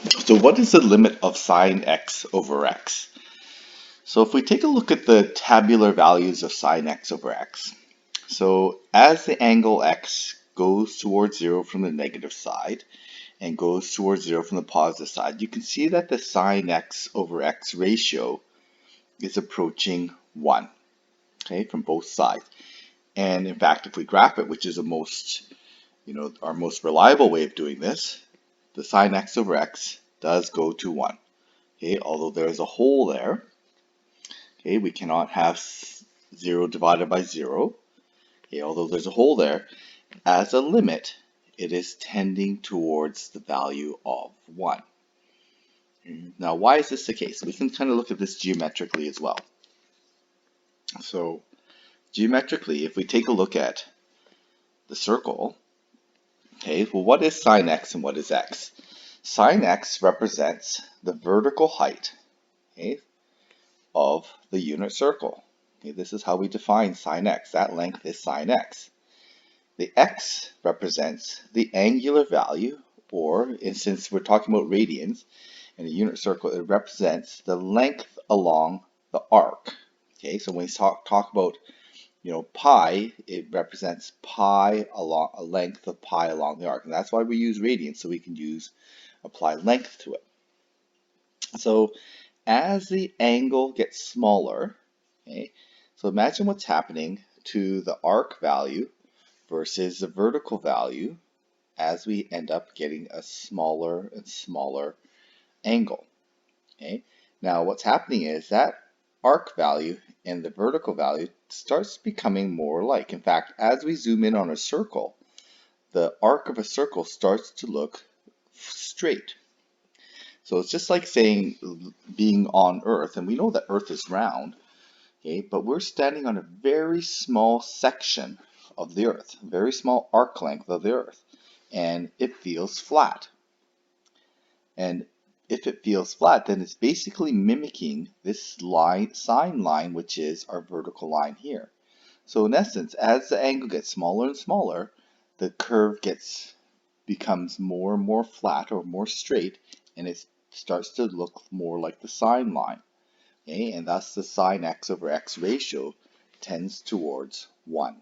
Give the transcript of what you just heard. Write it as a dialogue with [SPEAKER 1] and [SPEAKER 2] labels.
[SPEAKER 1] So what is the limit of sine x over x? So if we take a look at the tabular values of sine x over x, so as the angle x goes towards 0 from the negative side and goes towards 0 from the positive side, you can see that the sine x over x ratio is approaching 1, okay, from both sides. And in fact, if we graph it, which is our most reliable way of doing this, the sine x over x does go to 1. Okay, although there is a hole there, okay, we cannot have 0 divided by 0. Okay, although there's a hole there, as a limit, it is tending towards the value of 1. Now, why is this the case? We can kind of look at this geometrically as well. So, geometrically, if we take a look at the circle, okay, well, what is sine x and what is x? Sine x represents the vertical height, okay, of the unit circle. Okay, this is how we define sine x. That length is sine x. The x represents the angular value, or since we're talking about radians in a unit circle, it represents the length along the arc. Okay, so when we talk about pi, it represents pi along a length of pi along the arc, and that's why we use radians, so we can apply length to it. So as the angle gets smaller, okay, so imagine what's happening to the arc value versus the vertical value as we end up getting a smaller and smaller angle. Okay, now what's happening is that arc value and the vertical value starts becoming more alike. In fact, as we zoom in on a circle, the arc of a circle starts to look straight. So it's just like saying being on Earth, and we know that Earth is round, okay, but we're standing on a very small section of the Earth, a very small arc length of the Earth, and it feels flat. And if it feels flat, then it's basically mimicking this sine line, which is our vertical line here. So in essence, as the angle gets smaller and smaller, the curve becomes more and more flat or more straight, and it starts to look more like the sine line. Okay? And thus the sine x over x ratio tends towards 1.